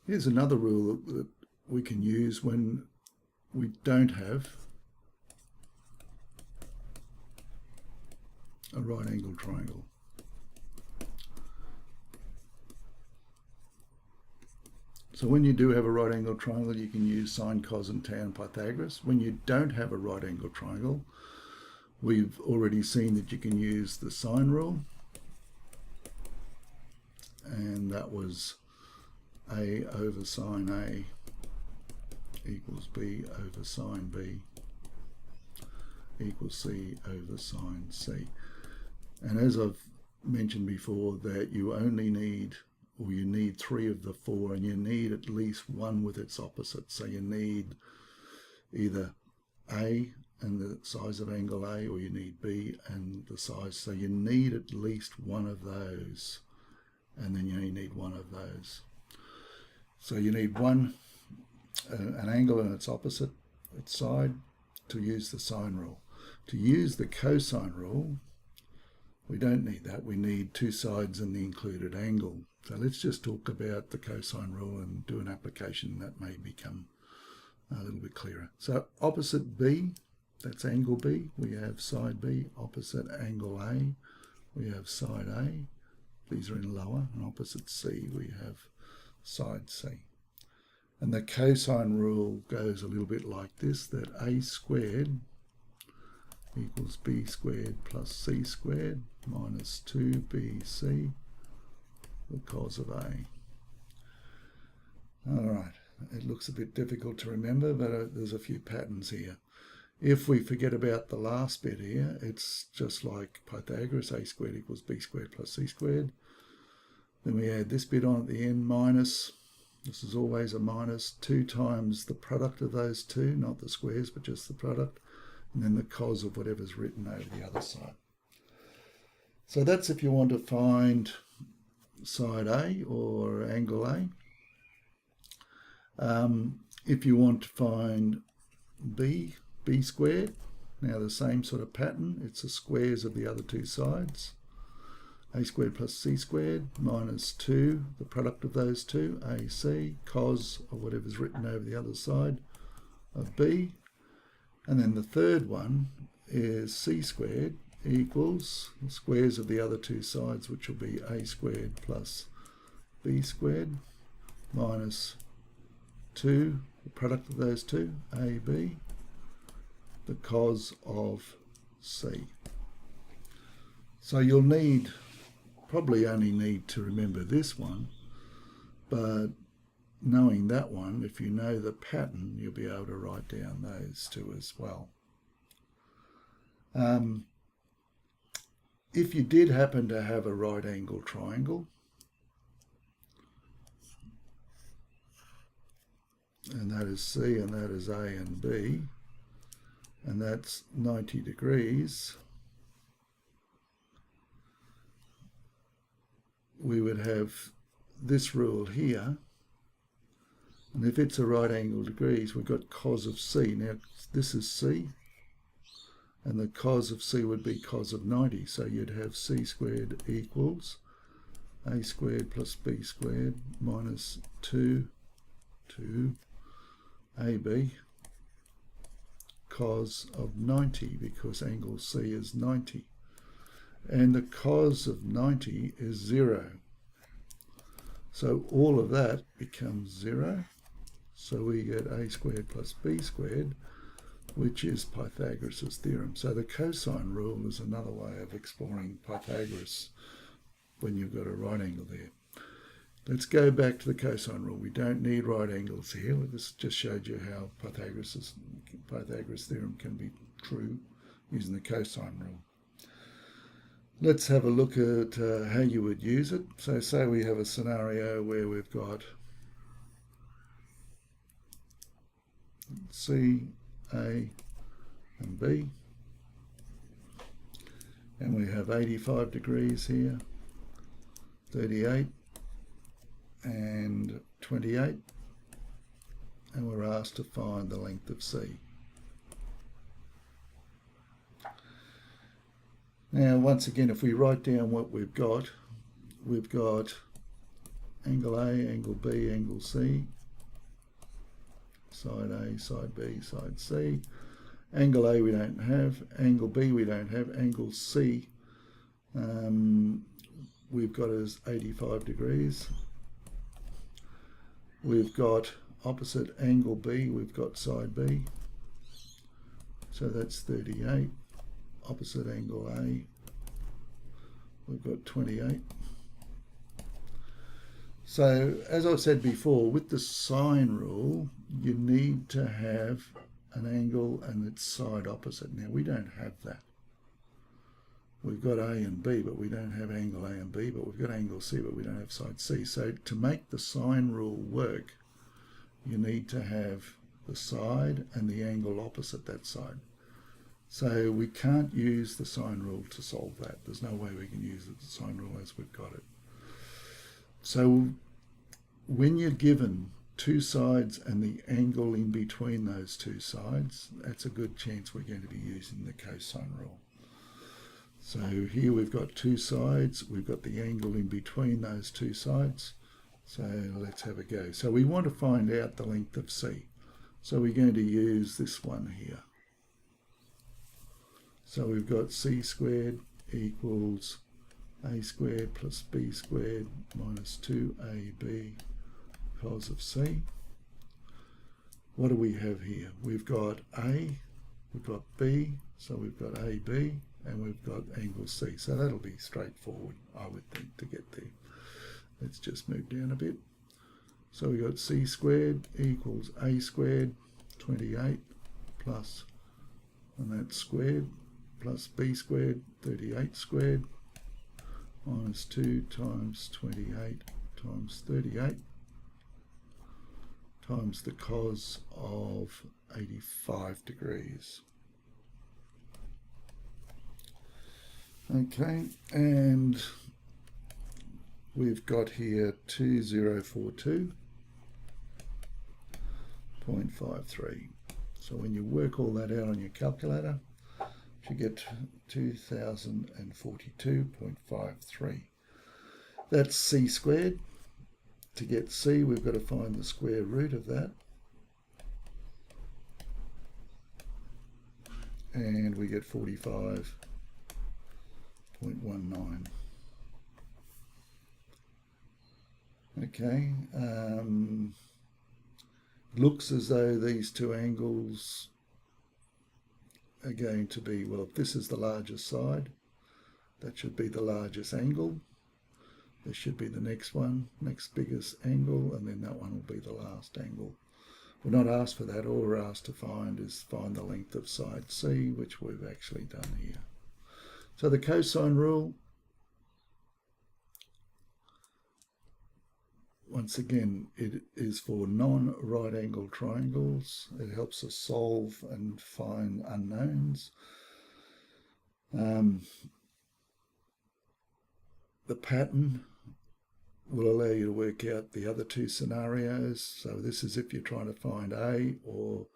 Here's another rule that we can use when we don't have a right angle triangle. So when you do have a right angle triangle, you can use sine, cos and tan Pythagoras. When you don't have a right angle triangle, we've already seen that you can use the sine rule, and that was A over sine A equals B over sine B equals C over sine C. And as I've mentioned before, that you only need, or you need 3 of the 4, and you need at least one with its opposite. So you need either A and the size of angle A, or you need B and the size. So you need at least one of those, and then you only need one of those. So you need one, an angle and its opposite, its side, to use the sine rule. To use the cosine rule, we don't need that. We need 2 sides and the included angle. So let's just talk about the cosine rule and do an application that may become a little bit clearer. So opposite B, that's angle B, we have side B. Opposite angle A, we have side A. These are in lower. And opposite C, we have side C. And the cosine rule goes a little bit like this, that A squared equals B squared plus C squared minus 2BC, the cos of A. All right, it looks a bit difficult to remember, but there's a few patterns here. If we forget about the last bit here, it's just like Pythagoras, A squared equals B squared plus C squared. Then we add this bit on at the end, minus, this is always a minus, 2 times the product of those two, not the squares, but just the product, and then the cos of whatever's written over the other side. So that's if you want to find side A or angle A. If you want to find B squared, now the same sort of pattern, it's the squares of the other two sides. A squared plus C squared minus 2, the product of those two, AC, cos of whatever's written over the other side of B. And then the third one is C squared equals the squares of the other two sides, which will be A squared plus B squared minus 2, the product of those two, AB, the cos of C. So you'll probably only need to remember this one, but knowing that one, if you know the pattern, you'll be able to write down those two as well. If you did happen to have a right angle triangle, and that is C and that is A and B, and that's 90 degrees, we would have this rule here, and if it's a right angle degrees, we've got cos of C. Now this is C, and the cos of C would be cos of 90, so you'd have C squared equals A squared plus B squared minus 2 AB cos of 90, because angle C is 90. And the cos of 90 is 0. So all of that becomes 0. So we get A squared plus B squared, which is Pythagoras' theorem. So the cosine rule is another way of exploring Pythagoras when you've got a right angle there. Let's go back to the cosine rule. We don't need right angles here. This just showed you how Pythagoras' theorem can be true using the cosine rule. Let's have a look at how you would use it. So say we have a scenario where we've got C, A and B, and we have 85 degrees here, 38 and 28, and we're asked to find the length of C. Now once again, if we write down what we've got angle A, angle B, angle C, side A, side B, side C. Angle A we don't have, angle B we don't have, angle C we've got as 85 degrees. We've got opposite angle B, we've got side B, so that's 38. Opposite angle A, we've got 28. So as I said before, with the sine rule, you need to have an angle and its side opposite. Now we don't have that. We've got A and B, but we don't have angle A and B, but we've got angle C, but we don't have side C. So to make the sine rule work, you need to have the side and the angle opposite that side. So we can't use the sine rule to solve that. There's no way we can use the sine rule as we've got it. So when you're given two sides and the angle in between those two sides, that's a good chance we're going to be using the cosine rule. So here we've got two sides, we've got the angle in between those two sides. So let's have a go. So we want to find out the length of C. So we're going to use this one here. So we've got C squared equals A squared plus B squared minus 2AB cos of C. What do we have here? We've got A, we've got B, so we've got AB, and we've got angle C. So that'll be straightforward, I would think, to get there. Let's just move down a bit. So we've got C squared equals A squared, 28, plus, and that's squared, plus B squared, 38 squared, minus 2 times 28 times 38 times the cos of 85 degrees. Okay, and we've got here 2042.53. So when you work all that out on your calculator, you get 2042.53. That's C squared. To get C, we've got to find the square root of that. And we get 45.19. Okay. Looks as though these two angles are going to be, well, if this is the largest side, that should be the largest angle. This should be the next one, next biggest angle, and then that one will be the last angle. We're not asked for that. All we're asked to find is find the length of side C, which we've actually done here. So the cosine rule, once again, it is for non-right angle triangles. It helps us solve and find unknowns. The pattern will allow you to work out the other two scenarios. So this is if you're trying to find A, or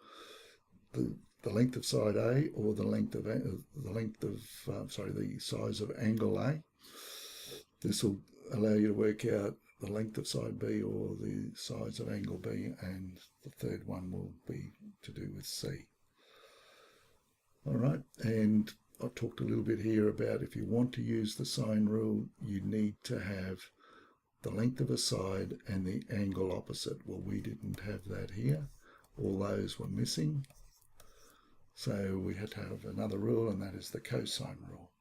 the length of side A, or the size of angle A. This will allow you to work out the length of side B or the size of angle B, and the third one will be to do with C. All right, and I talked a little bit here about if you want to use the sine rule, you need to have the length of a side and the angle opposite. Well, we didn't have that here. All those were missing. So we had to have another rule, and that is the cosine rule.